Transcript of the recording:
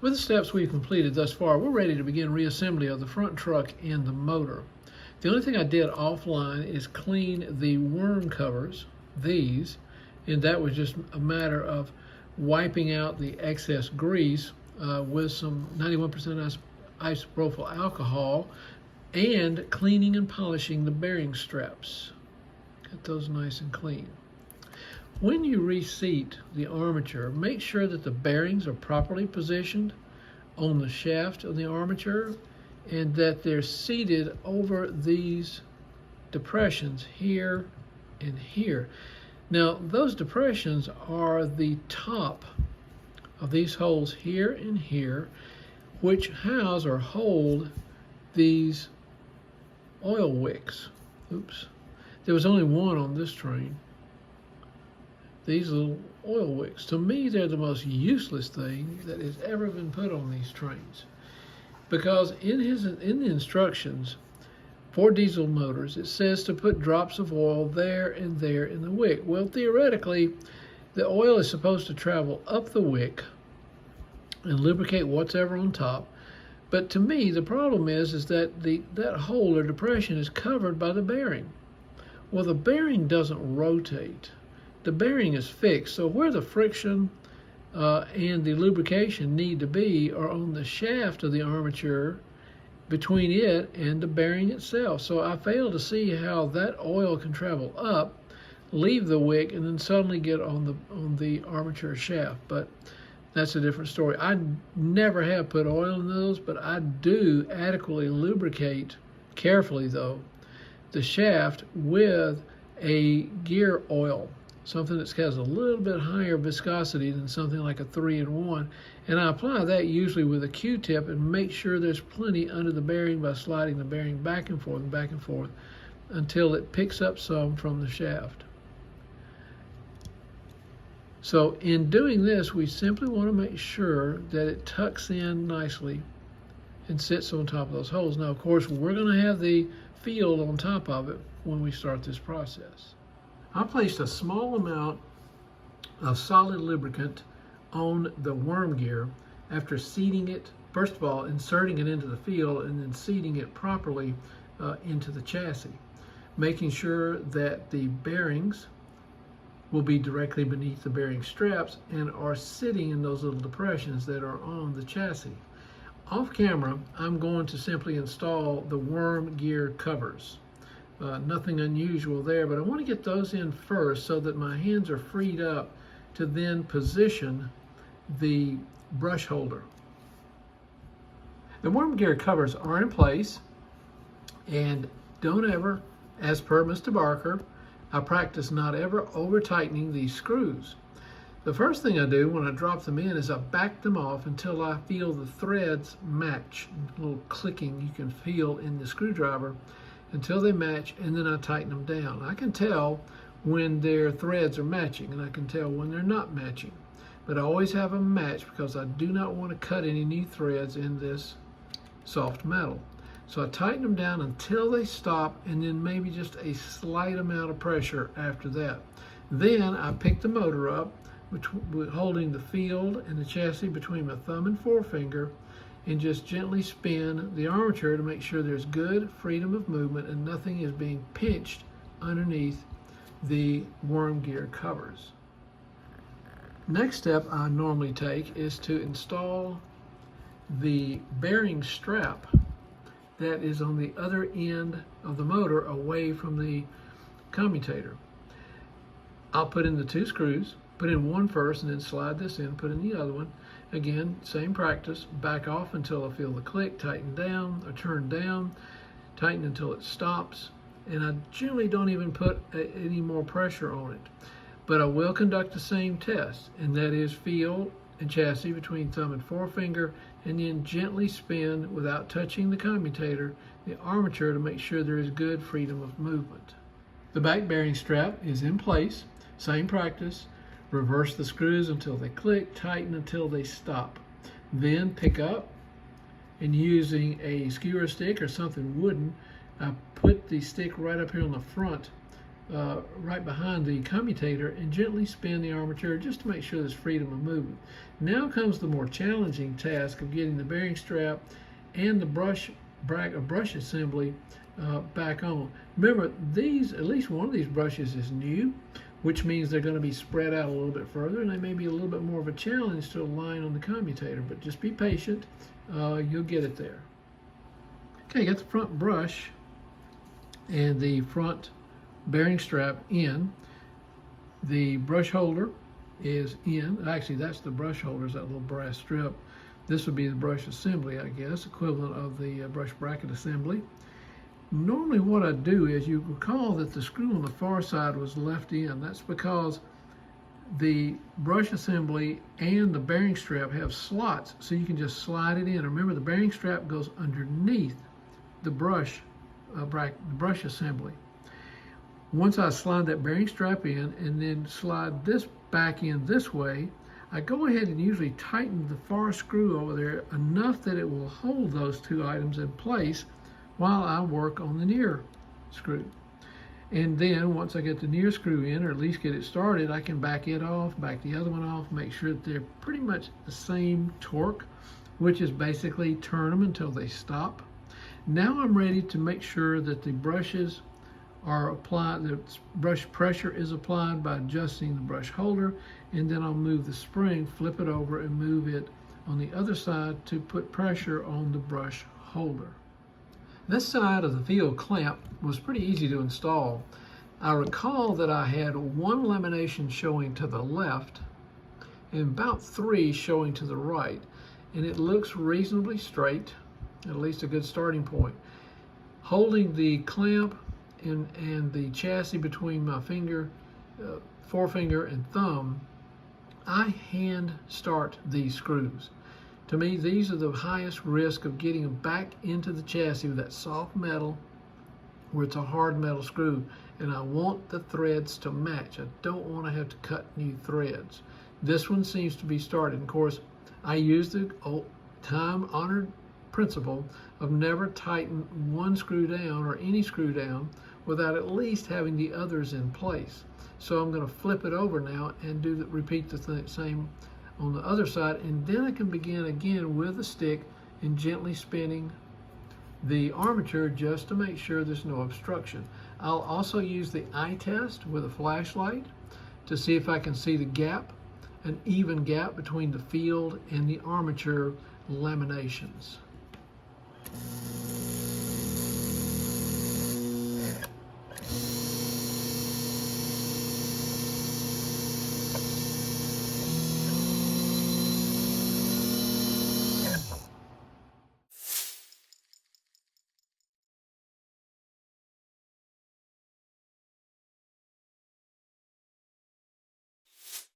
With the steps we've completed thus far, we're ready to begin reassembly of the front truck and the motor. The only thing I did offline is clean the worm covers, these, and that was just a matter of wiping out the excess grease with some 91% isopropyl alcohol and cleaning and polishing the bearing straps. Get those nice and clean. When you reseat the armature, make sure that the bearings are properly positioned on the shaft of the armature and that they're seated over these depressions here and here. Now, those depressions are the top of these holes here and here, which house or hold these oil wicks. Oops. There was only one on this train. These little oil wicks. To me, they're the most useless thing that has ever been put on these trains. Because in the instructions for diesel motors, it says to put drops of oil there and there in the wick. Well, theoretically, the oil is supposed to travel up the wick and lubricate whatever on top. But to me, the problem is that that hole or depression is covered by the bearing. Well, the bearing doesn't rotate. The bearing is fixed, so where the friction and the lubrication need to be are on the shaft of the armature between it and the bearing itself. So I fail to see how that oil can travel up, leave the wick, and then suddenly get on the armature shaft. But that's a different story. I never have put oil in those, but I do adequately lubricate, carefully though, the shaft with a gear oil, something that has a little bit higher viscosity than something like a 3-in-1. And I apply that usually with a Q-tip and make sure there's plenty under the bearing by sliding the bearing back and forth until it picks up some from the shaft. So in doing this, we simply want to make sure that it tucks in nicely and sits on top of those holes. Now, of course, we're going to have the field on top of it when we start this process. I placed a small amount of solid lubricant on the worm gear after seating it, first of all, inserting it into the field and then seating it properly into the chassis, making sure that the bearings will be directly beneath the bearing straps and are sitting in those little depressions that are on the chassis. Off camera, I'm going to simply install the worm gear covers. Nothing unusual there, but I want to get those in first so that my hands are freed up to then position the brush holder. The worm gear covers are in place, and don't ever, as per Mr. Barker, I practice not ever over tightening these screws. The first thing I do when I drop them in is I back them off until I feel the threads match. A little clicking you can feel in the screwdriver until they match, and then I tighten them down. I can tell when their threads are matching, and I can tell when they're not matching. But I always have them matched because I do not want to cut any new threads in this soft metal. So I tighten them down until they stop, and then maybe just a slight amount of pressure after that. Then I pick the motor up, holding the field and the chassis between my thumb and forefinger, and just gently spin the armature to make sure there's good freedom of movement and nothing is being pinched underneath the worm gear covers. Next step I normally take is to install the bearing strap that is on the other end of the motor away from the commutator. I'll put in the 2 screws, put in one first and then slide this in, put in the other one. Again, same practice, back off until I feel the click, tighten down or turn down, tighten until it stops, and I generally don't even put any more pressure on it. But I will conduct the same test, and that is field and chassis between thumb and forefinger, and then gently spin without touching the commutator, the armature, to make sure there is good freedom of movement. The back bearing strap is in place, same practice. Reverse the screws until they click, tighten until they stop. Then pick up, and using a skewer stick or something wooden, I put the stick right up here on the front right behind the commutator and gently spin the armature just to make sure there's freedom of movement. Now comes the more challenging task of getting the bearing strap and the brush assembly back on. Remember, at least one of these brushes is new, which means they're going to be spread out a little bit further, and they may be a little bit more of a challenge to align on the commutator, but just be patient. You'll get it there. Okay, got the front brush and the front bearing strap in. The brush holder is in. Actually, that's the brush holder, is that little brass strip. This would be the brush assembly, I guess, equivalent of the brush bracket assembly. Normally what I do is, you recall that the screw on the far side was left in. That's because the brush assembly and the bearing strap have slots, so you can just slide it in. Remember, the bearing strap goes underneath the brush assembly. Once I slide that bearing strap in and then slide this back in this way, I go ahead and usually tighten the far screw over there enough that it will hold those two items in place while I work on the near screw. And then once I get the near screw in, or at least get it started, I can back it off, back the other one off, make sure that they're pretty much the same torque, which is basically turn them until they stop. Now I'm ready to make sure that the brushes are applied, the brush pressure is applied by adjusting the brush holder, and then I'll move the spring, flip it over, and move it on the other side to put pressure on the brush holder. This side of the field clamp was pretty easy to install. I recall that I had one lamination showing to the left and about 3 showing to the right, and it looks reasonably straight, at least a good starting point. Holding the clamp and the chassis between my finger, forefinger and thumb, I hand start these screws. To me, these are the highest risk of getting them back into the chassis with that soft metal where it's a hard metal screw, and I want the threads to match. I don't want to have to cut new threads. This one seems to be started. Of course, I use the old time-honored principle of never tighten one screw down or any screw down without at least having the others in place. So I'm going to flip it over now and repeat the same on the other side, and then I can begin again with the stick and gently spinning the armature just to make sure there's no obstruction. I'll also use the eye test with a flashlight to see if I can see the gap, an even gap between the field and the armature laminations.